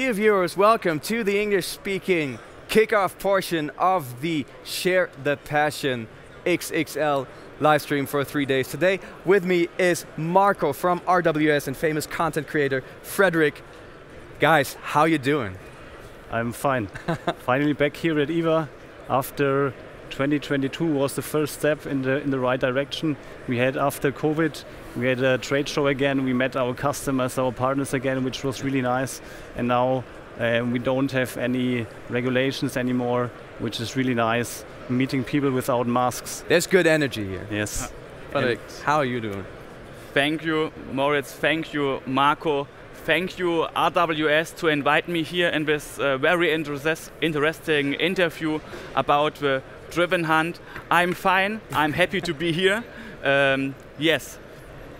Dear viewers, welcome to the English-speaking kickoff portion of the Share the Passion XXL live stream for 3 days. Today with me is Marco from RWS and famous content creator Frederick. Guys, how you doing? I'm fine. Finally back here at IWA after 2022 was the first step in the right direction. We had, after COVID, we had a trade show again. We met our customers, our partners again, which was really nice. And now we don't have any regulations anymore, which is really nice. Meeting people without masks. There's good energy here. Yes. Frederick, how are you doing? Thank you, Moritz. Thank you, Marco. Thank you, RWS, to invite me here in this very interesting interview about the Driven Hunt. I'm fine. I'm happy to be here. Yes.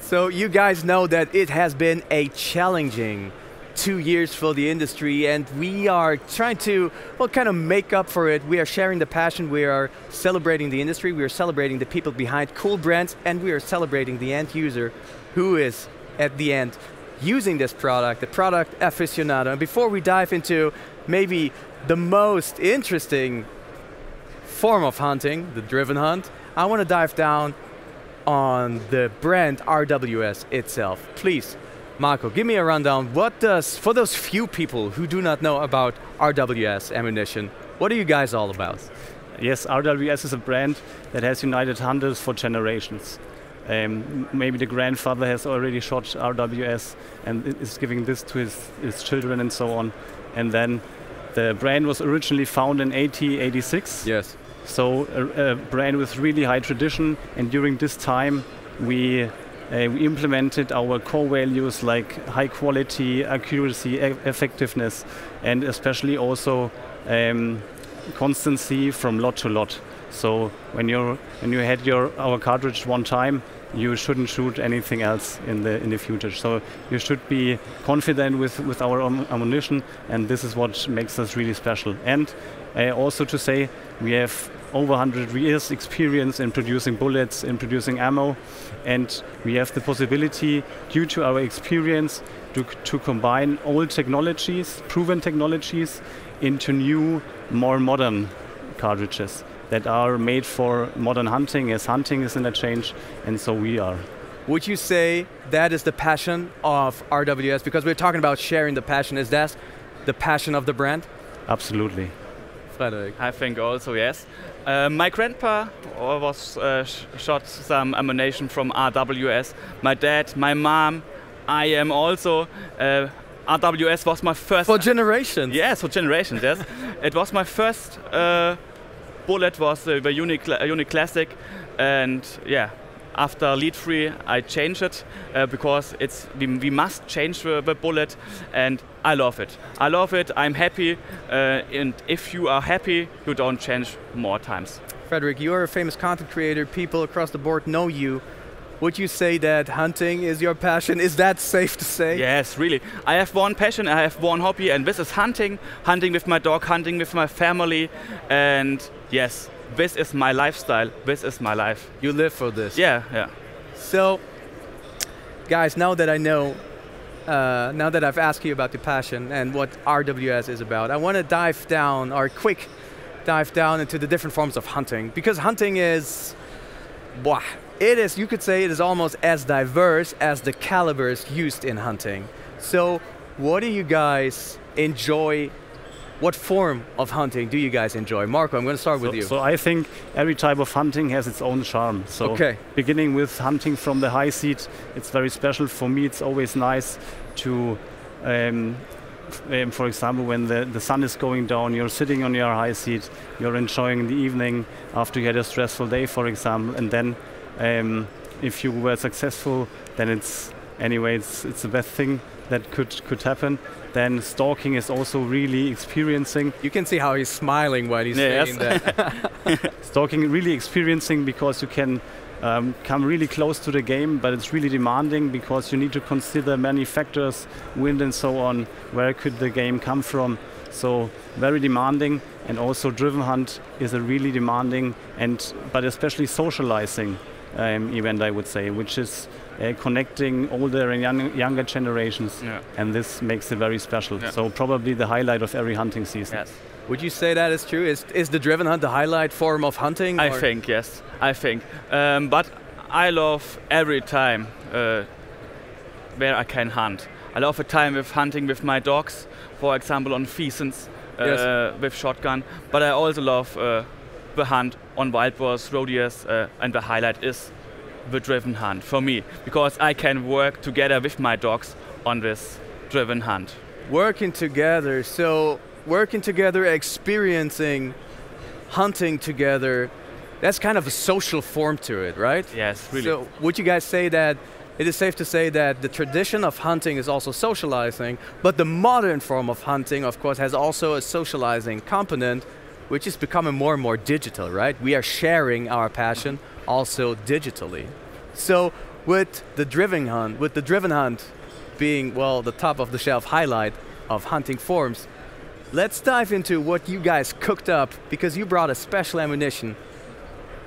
So you guys know that it has been a challenging 2 years for the industry, and we are trying to, well, kind of make up for it. We are sharing the passion, we are celebrating the industry, we are celebrating the people behind cool brands, and we are celebrating the end user who is, at the end, using this product, the product aficionado. And before we dive into maybe the most interesting form of hunting, the driven hunt, I want to dive down on the brand RWS itself. Please, Marco, give me a rundown. What does, for those few people who do not know about RWS ammunition, what are you guys all about? Yes, RWS is a brand that has united hunters for generations. Maybe the grandfather has already shot RWS and is giving this to his children and so on. And then the brand was originally founded in 1886. Yes. So a brand with really high tradition, and during this time we implemented our core values like high quality, accuracy, effectiveness, and especially also constancy from lot to lot. So when you had our cartridge one time, you shouldn't shoot anything else in the future. So you should be confident with our ammunition, and this is what makes us really special. And also to say, we have over 100 years experience in producing bullets, in producing ammo, and we have the possibility, due to our experience, to combine old technologies, proven technologies, into new, more modern cartridges that are made for modern hunting, as hunting is in a change, and so we are. Would you say that is the passion of RWS? Because we're talking about sharing the passion. Is that the passion of the brand? Absolutely. Frederick. I think also, yes. My grandpa was shot some ammunition from RWS. My dad, my mom, I am also. RWS was my first... For generations. Yes, for generations, yes. It was my first bullet, was the Unique Classic, and yeah, after lead free I changed it because we must change the bullet, and I love it. I love it, I'm happy, and if you are happy, you don't change more times. Frederick, you are a famous content creator, people across the board know you. Would you say that hunting is your passion? Is that safe to say? Yes, really. I have one passion, I have one hobby, and this is hunting. Hunting with my dog, hunting with my family, and yes, this is my lifestyle, this is my life. You live for this? Yeah, yeah. So, guys, now that I know, now that I've asked you about the passion and what RWS is about, I want to dive down, or quick dive down into the different forms of hunting, because hunting is, it is, you could say it is almost as diverse as the calibers used in hunting. So what do you guys enjoy? What form of hunting do you guys enjoy? Marco, I'm going to start with you. So I think every type of hunting has its own charm. So beginning with hunting from the high seat, it's very special. For me, it's always nice to, for example, when the sun is going down, you're sitting on your high seat, you're enjoying the evening after you had a stressful day, for example, and then if you were successful, then it's the best thing that could happen. Then stalking is also really experiencing. You can see how he's smiling while he's saying that. Stalking really experiencing because you can come really close to the game, but it's really demanding because you need to consider many factors, wind and so on, where could the game come from. So very demanding, and also Driven Hunt is a really demanding but especially socializing event, I would say, which is connecting older and younger generations, and this makes it very special. So probably the highlight of every hunting season. Yes. Would you say that is true? Is the driven hunt the highlight form of hunting? I think, yes. I think. But I love every time where I can hunt. I love a time with hunting with my dogs, for example on pheasants with shotgun. But I also love the hunt on wild boars, rodeos, and the highlight is the driven hunt for me, because I can work together with my dogs on this driven hunt. Working together, so working together, experiencing hunting together, that's kind of a social form to it, right? Yes, really. So would you guys say that it is safe to say that the tradition of hunting is also socializing, but the modern form of hunting, of course, has also a socializing component, which is becoming more and more digital, right? We are sharing our passion also digitally. So with the driven hunt being, well, the top of the shelf highlight of hunting forms, let's dive into what you guys cooked up, because you brought a special ammunition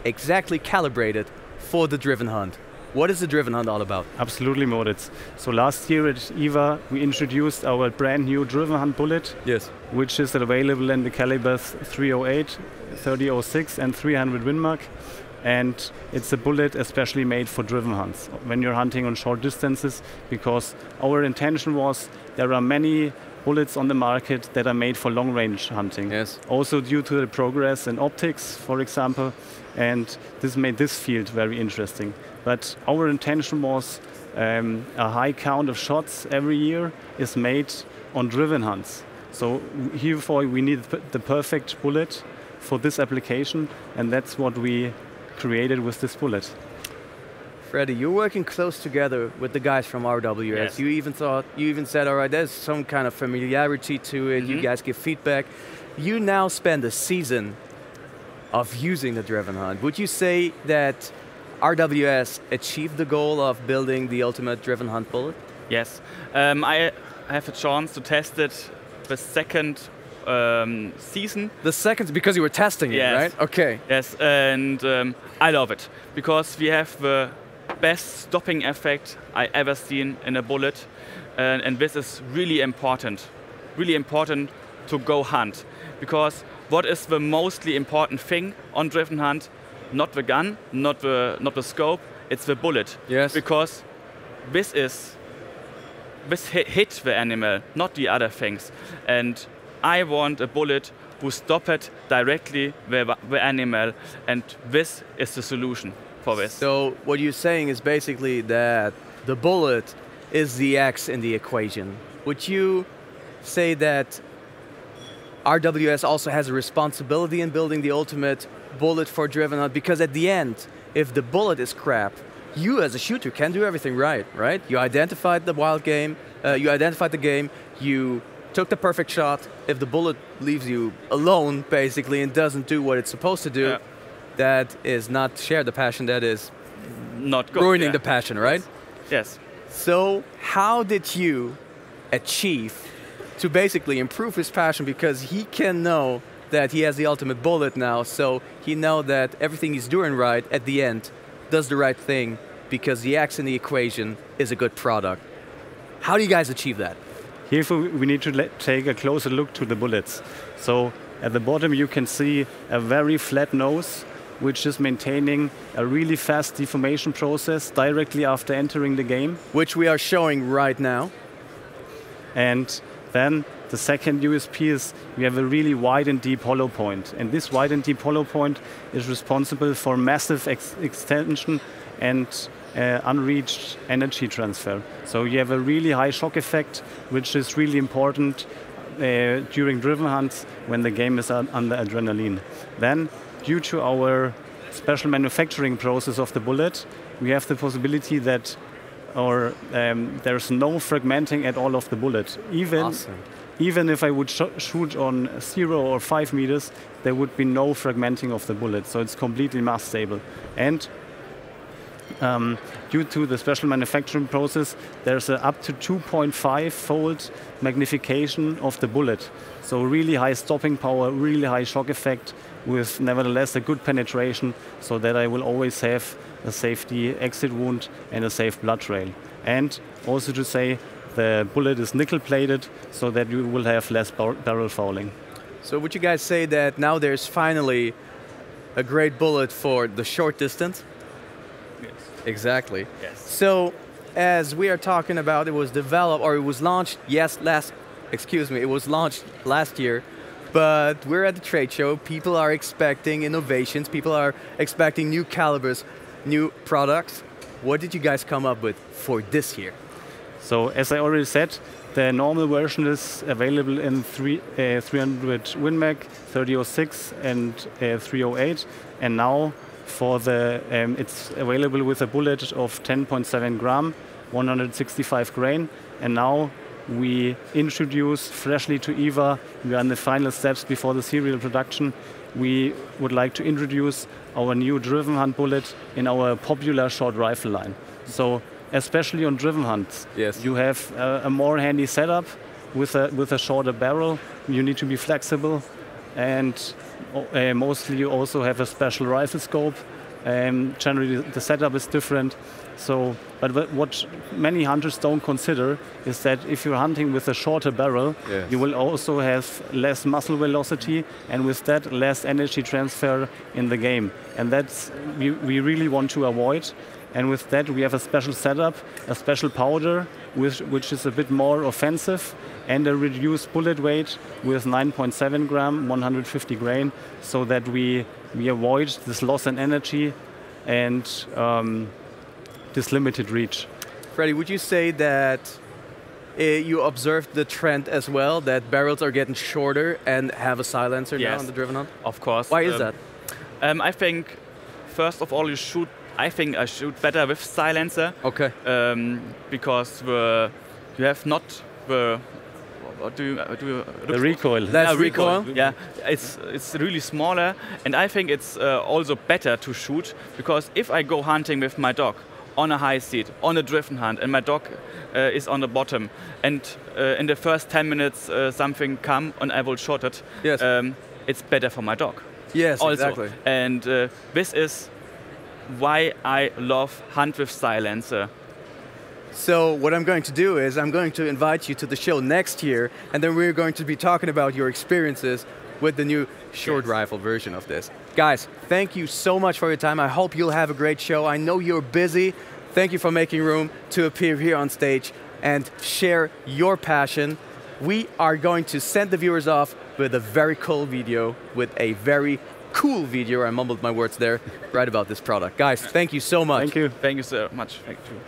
exactly calibrated for the driven hunt. What is the driven hunt all about? Absolutely, Moritz. So last year at IWA, we introduced our brand new driven hunt bullet, which is available in the calibers 308, 3006 and 300 Win Mag. And it's a bullet especially made for driven hunts, when you're hunting on short distances, because our intention was there are many bullets on the market that are made for long-range hunting. Yes. Also due to the progress in optics, for example, and this made this field very interesting. But our intention was a high count of shots every year is made on driven hunts. So herefore we need the perfect bullet for this application, and that's what we created with this bullet. Freddie, you're working close together with the guys from RWS. Yes. You even said, all right, there's some kind of familiarity to it. You guys give feedback. You now spend a season of using the driven hunt. Would you say that RWS achieved the goal of building the ultimate driven hunt bullet? Yes. I have a chance to test it the second season. The second, because you were testing it, right? Okay. Yes, and I love it, because we have the best stopping effect I ever seen in a bullet, and this is really important to go hunt, because what is the mostly important thing on driven hunt? Not the gun, not the scope, it's the bullet. Yes. Because this hit the animal, not the other things. And I want a bullet who stop it directly the animal, and this is the solution for this. So what you're saying is basically that the bullet is the X in the equation. Would you say that RWS also has a responsibility in building the ultimate bullet for driven hunt? Because at the end, if the bullet is crap, you as a shooter can do everything right? You identified the wild game, you identified the game, you took the perfect shot. If the bullet leaves you alone, basically, and doesn't do what it's supposed to do, that is not share the passion, that is not good, ruining the passion, right? Yes. So how did you achieve to basically improve his passion, because he can know that he has the ultimate bullet now, so he knows that everything he's doing right at the end does the right thing, because the X in the equation is a good product. How do you guys achieve that? Here we need to take a closer look to the bullets. So at the bottom you can see a very flat nose, which is maintaining a really fast deformation process directly after entering the game. Which we are showing right now. And then the second USP is we have a really wide and deep hollow point. And this wide and deep hollow point is responsible for massive extension and unreached energy transfer. So you have a really high shock effect, which is really important during driven hunts when the game is under adrenaline. Then, due to our special manufacturing process of the bullet, we have the possibility that there's no fragmenting at all of the bullet. Even if I would shoot on 0 or 5 meters, there would be no fragmenting of the bullet. So it's completely mass stable. And due to the special manufacturing process, there's up to 2.5-fold magnification of the bullet. So really high stopping power, really high shock effect, with nevertheless a good penetration, so that I will always have a safety exit wound and a safe blood trail. And also to say, the bullet is nickel plated, so that you will have less barrel fouling. So would you guys say that now there's finally a great bullet for the short distance? Yes. Exactly. Yes. So as we are talking about, it was developed, or it was launched, it was launched last year, but we're at the trade show. People are expecting innovations. People are expecting new calibers, new products. What did you guys come up with for this year? So as I already said, the normal version is available in 300 WinMag, 3006 and 308. And now for the, it's available with a bullet of 10.7 gram, 165 grain. And now we introduce freshly to EVA, we are in the final steps before the serial production. We would like to introduce our new Driven Hunt bullet in our popular short rifle line. So especially on driven hunts, yes, you have a more handy setup with a shorter barrel. You need to be flexible, and mostly you also have a special rifle scope. Generally the setup is different. So, but what many hunters don't consider is that if you're hunting with a shorter barrel, yes, you will also have less muzzle velocity, and with that less energy transfer in the game. And that's we really want to avoid. And with that we have a special setup, a special powder which is a bit more offensive, and a reduced bullet weight with 9.7 gram, 150 grain, so that we avoid this loss in energy and this limited reach. Freddie, would you say that you observed the trend as well, that barrels are getting shorter and have a silencer now on the Driven Hunt? Of course. Why is that? I think, first of all, I think I shoot better with silencer. Okay. Because you have not the the recoil. That's recoil. Yeah, it's really smaller, and I think it's also better to shoot, because if I go hunting with my dog on a high seat, on a driven hunt, and my dog is on the bottom, and in the first 10 minutes something come and I will shot it, yes, it's better for my dog. Yes, also. Exactly. And this is why I love hunt with silencer. So what I'm going to do is I'm going to invite you to the show next year, and then we're going to be talking about your experiences with the new short rifle version of this. Guys, thank you so much for your time. I hope you'll have a great show. I know you're busy. Thank you for making room to appear here on stage and share your passion. We are going to send the viewers off with a very cool video, with a very cool video, I mumbled my words there, right about this product. Guys, thank you so much. Thank you. Thank you so much. Thank you.